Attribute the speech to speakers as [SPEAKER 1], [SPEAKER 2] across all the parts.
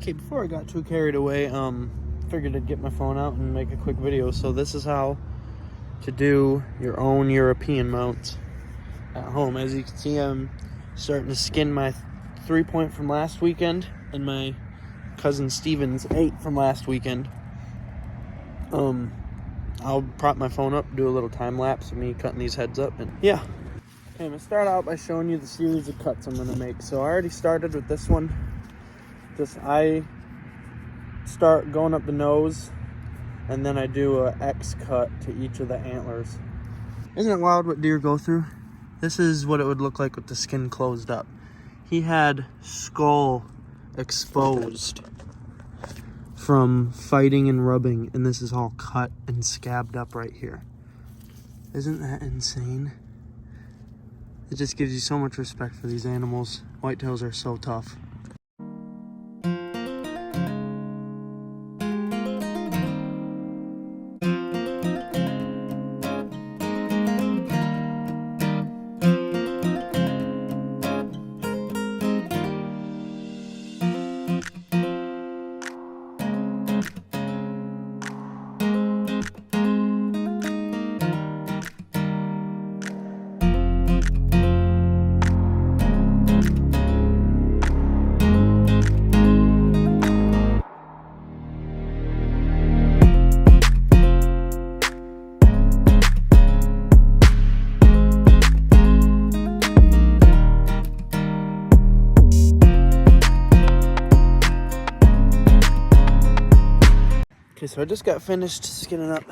[SPEAKER 1] Okay, before I got too carried away, figured I'd get my phone out and make a quick video. So this is how to do your own European mounts at home. As you can see, I'm starting to skin my 3-point from last weekend and my cousin Steven's 8 from last weekend. I'll prop my phone up, do a little time lapse of me cutting these heads up, and yeah. Okay, I'm gonna start out by showing you the series of cuts I'm gonna make. So I already started with this one. I start going up the nose, and then I do a X cut to each of the antlers. Isn't it wild what deer go through? This is what it would look like with the skin closed up. He had skull exposed from fighting and rubbing, and this is all cut and scabbed up right here. Isn't that insane? It just gives you so much respect for these animals. Whitetails are so tough. Okay, so I just got finished skinning up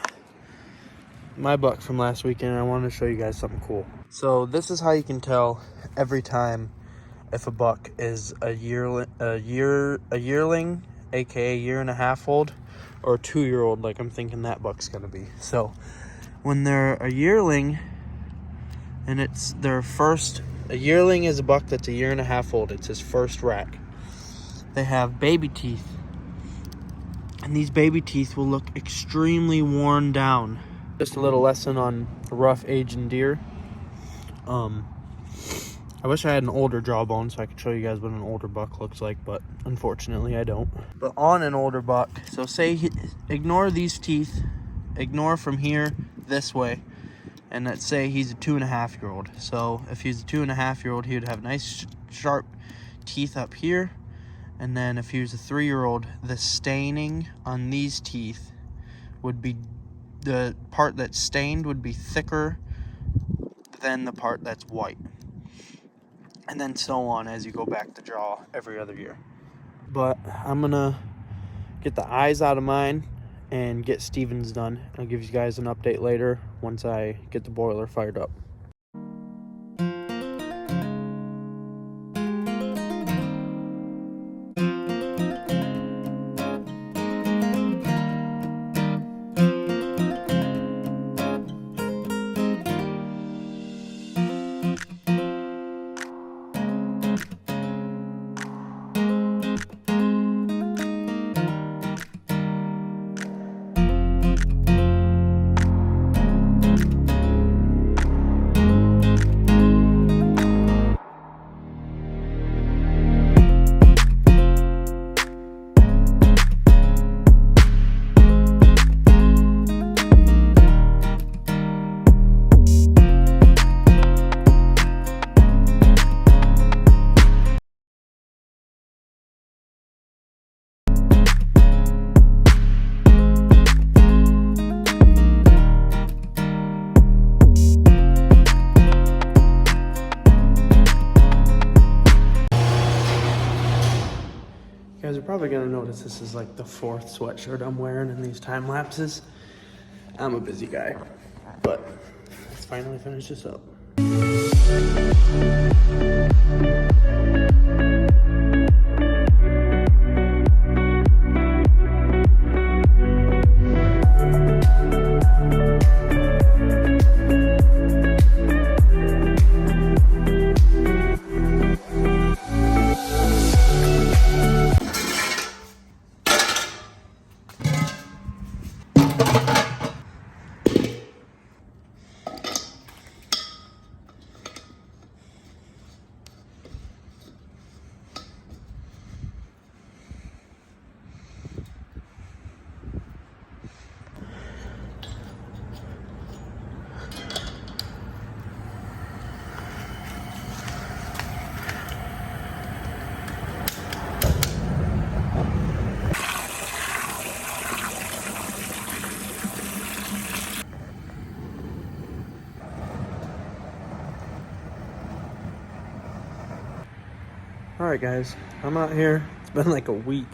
[SPEAKER 1] my buck from last weekend, and I wanted to show you guys something cool. So this is how you can tell every time if a buck is a yearling, aka year and a half old, or a 2-year-old, like I'm thinking that buck's gonna be. So when they're a yearling, and it's their first, a yearling is a buck that's a year and a half old. It's his first rack. They have baby teeth. And these baby teeth will look extremely worn down. Just a little lesson on rough aging deer. I wish I had an older jawbone so I could show you guys what an older buck looks like, but unfortunately I don't. But on an older buck, so ignore these teeth, ignore from here this way, and let's say he's a 2.5-year-old. So if he's a 2.5-year-old, he would have nice sharp teeth up here. And then if he was a 3-year-old, the staining on these teeth would be, the part that's stained would be thicker than the part that's white. And then so on as you go back to jaw every other year. But I'm gonna get the eyes out of mine and get Steven's done. I'll give you guys an update later once I get the boiler fired up. You guys are probably gonna notice this is like the 4th sweatshirt I'm wearing in these time lapses. I'm a busy guy, but let's finally finish this up. Alright guys, I'm out here. It's been like a week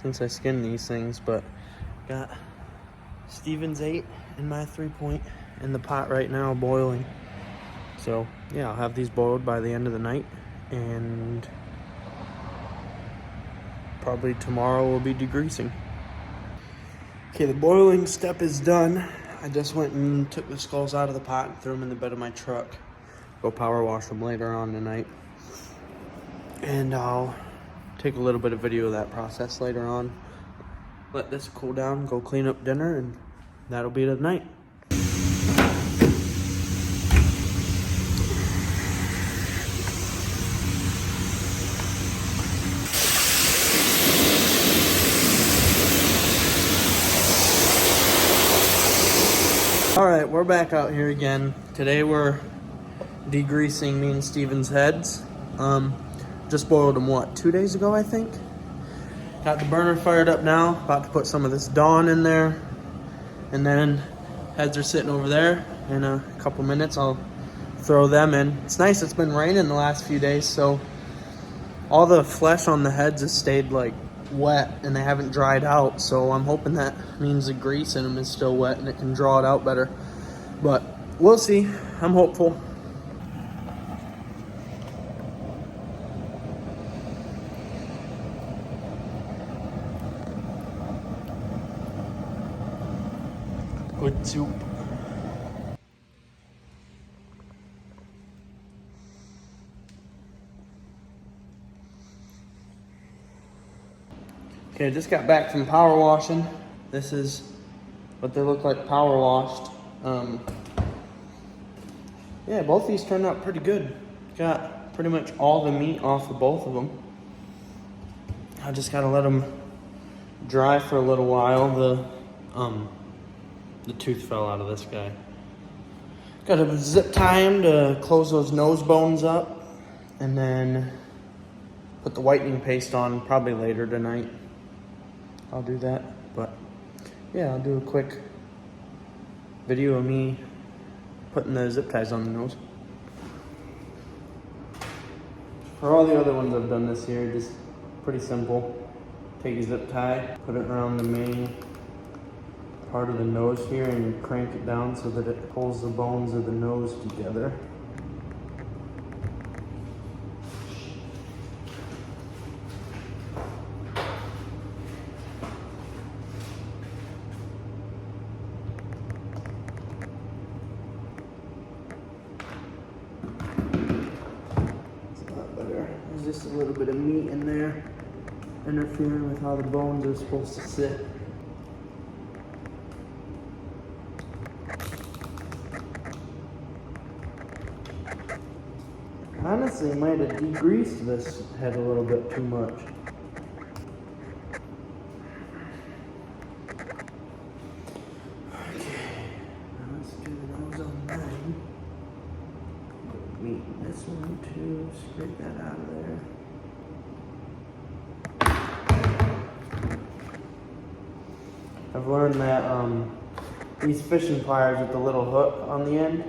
[SPEAKER 1] since I skinned these things, but got Stevens 8 in my 3-point in the pot right now boiling. So yeah, I'll have these boiled by the end of the night, and probably tomorrow we'll be degreasing. Okay, the boiling step is done. I just went and took the skulls out of the pot and threw them in the bed of my truck. Go power wash them later on tonight. And I'll take a little bit of video of that process later on. Let this cool down, go clean up dinner, and that'll be the night. All right, we're back out here again. Today we're degreasing me and Steven's heads. Just boiled them, what, 2 days ago, I think? Got the burner fired up now. About to put some of this Dawn in there. And then heads are sitting over there. In a couple minutes, I'll throw them in. It's nice, it's been raining the last few days, so all the flesh on the heads has stayed like wet and they haven't dried out, so I'm hoping that means the grease in them is still wet and it can draw it out better, but we'll see. I'm hopeful. Good soup. Okay, I just got back from power washing. This is what they look like power washed. Yeah, both these turned out pretty good. Got pretty much all the meat off of both of them. I just gotta let them dry for a little while. The tooth fell out of this guy. Gotta zip tie him to close those nose bones up, and then put the whitening paste on probably later tonight. I'll do that, but yeah, I'll do a quick video of me putting the zip ties on the nose. For all the other ones I've done this year, just pretty simple. Take a zip tie, put it around the main part of the nose here, and crank it down so that it pulls the bones of the nose together. There's just a little bit of meat in there interfering with how the bones are supposed to sit. Honestly, I might have degreased this head a little bit too much. Okay, now let's do the nose on mine. Meat in this one too, scrape that out of there. I've learned that these fishing pliers with the little hook on the end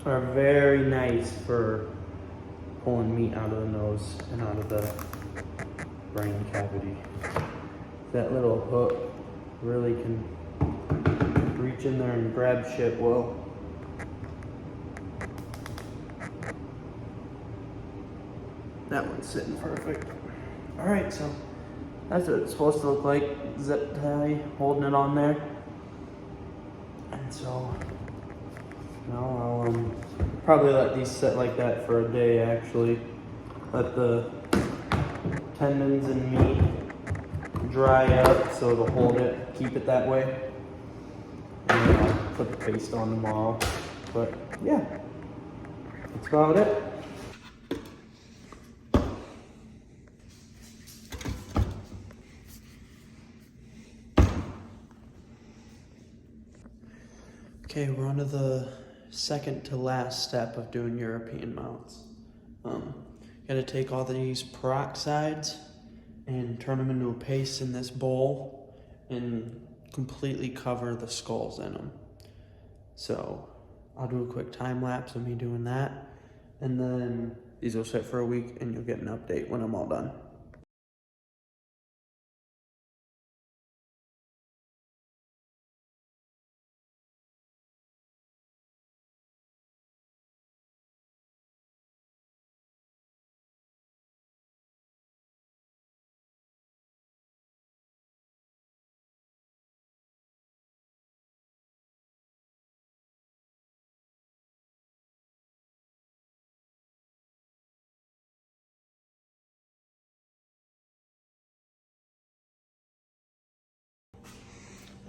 [SPEAKER 1] are very nice for pulling meat out of the nose and out of the brain cavity. That little hook really can reach in there and grab shit well. That one's sitting perfect. All right, so that's what it's supposed to look like. Zip tie, holding it on there. And so now I'll probably let these sit like that for a day, actually. Let the tendons and meat dry up so it'll hold it, keep it that way. And then I'll put the paste on tomorrow. But yeah, that's about it. Okay, we're on to the second to last step of doing European mounts. Gotta take all these peroxides and turn them into a paste in this bowl and completely cover the skulls in them. So I'll do a quick time lapse of me doing that, and then These will sit for a week and you'll get an update when I'm all done.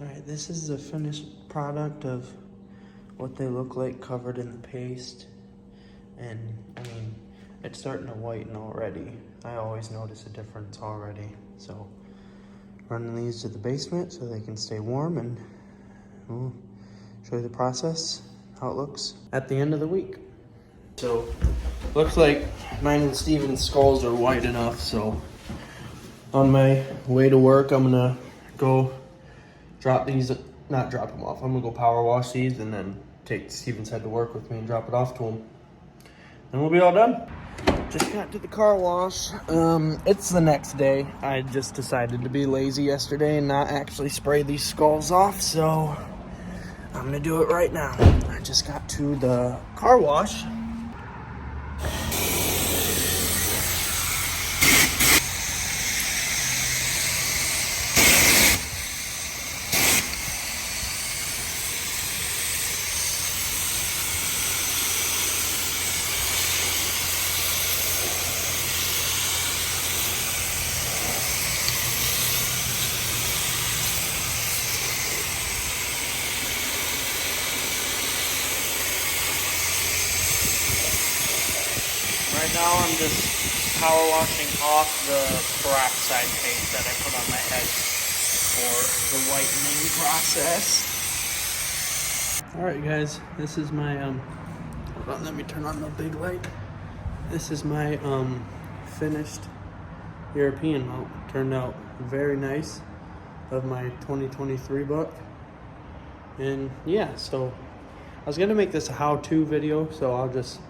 [SPEAKER 1] Alright, this is the finished product of what they look like covered in the paste. And I mean, it's starting to whiten already. I always notice a difference already. So running these to the basement so they can stay warm, and we'll show you the process, how it looks at the end of the week. So looks like mine and Steven's skulls are white enough, so on my way to work I'm gonna go drop these, not drop them off, I'm gonna go power wash these and then take Steven's head to work with me and drop it off to him. And we'll be all done. Just got to the car wash. It's the next day. I just decided to be lazy yesterday and not actually spray these skulls off, so I'm gonna do it right now. I just got to the car wash. Right now I'm just power washing off the peroxide paste that I put on my head for the whitening process. Alright guys, this is my, hold on, let me turn on the big light. This is my finished European mount. Turned out very nice, of my 2023 buck. And yeah, so I was gonna make this a how-to video, so I'll just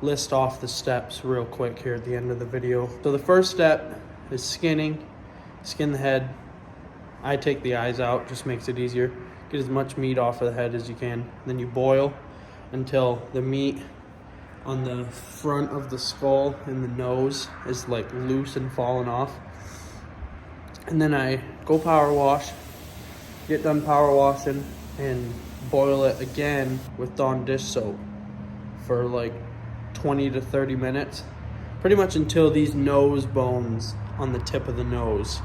[SPEAKER 1] list off the steps real quick here at the end of the video. So the first step is skinning. Skin the head. I take the eyes out, just makes it easier. Get as much meat off of the head as you can. Then you boil until the meat on the front of the skull and the nose is like loose and falling off. And then I go power wash, get done power washing, and boil it again with Dawn dish soap for like 20 to 30 minutes, pretty much until these nose bones on the tip of the nose,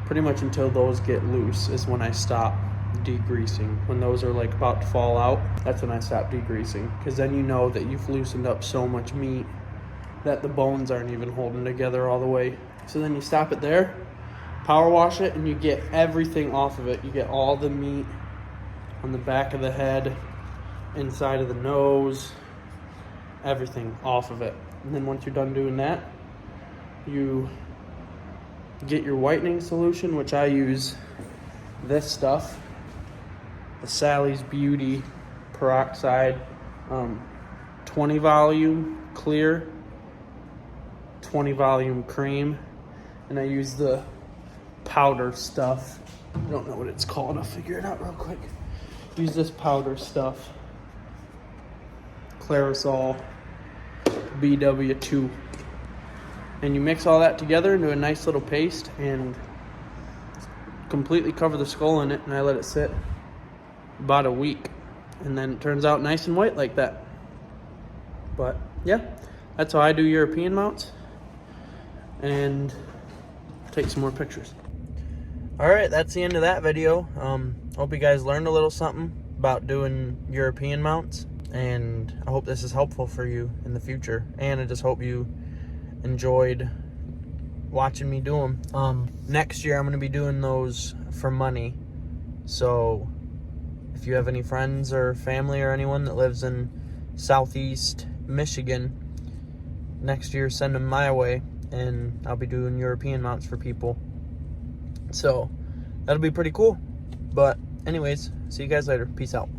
[SPEAKER 1] pretty much until those get loose is when I stop degreasing. When those are like about to fall out, that's when I stop degreasing, because then you know that you've loosened up so much meat that the bones aren't even holding together all the way. So then you stop it there, power wash it, and you get everything off of it. You get all the meat on the back of the head, inside of the nose, everything off of it. And then once you're done doing that, you get your whitening solution, which I use this stuff, the Sally's Beauty peroxide, 20 volume clear, 20 volume cream, and I use the powder stuff. I don't know what it's called, I'll figure it out real quick. Use this powder stuff, Clarisol BW2, and you mix all that together into a nice little paste and completely cover the skull in it, and I let it sit about a week, and then it turns out nice and white like that. But yeah, that's how I do European mounts, and take some more pictures. Alright, that's the end of that video. Hope you guys learned a little something about doing European mounts, and I hope this is helpful for you in the future, and I just hope you enjoyed watching me do them. Next year I'm going to be doing those for money, so if you have any friends or family or anyone that lives in Southeast Michigan, next year send them my way, and I'll be doing European mounts for people. So that'll be pretty cool. But anyways, see you guys later. Peace out.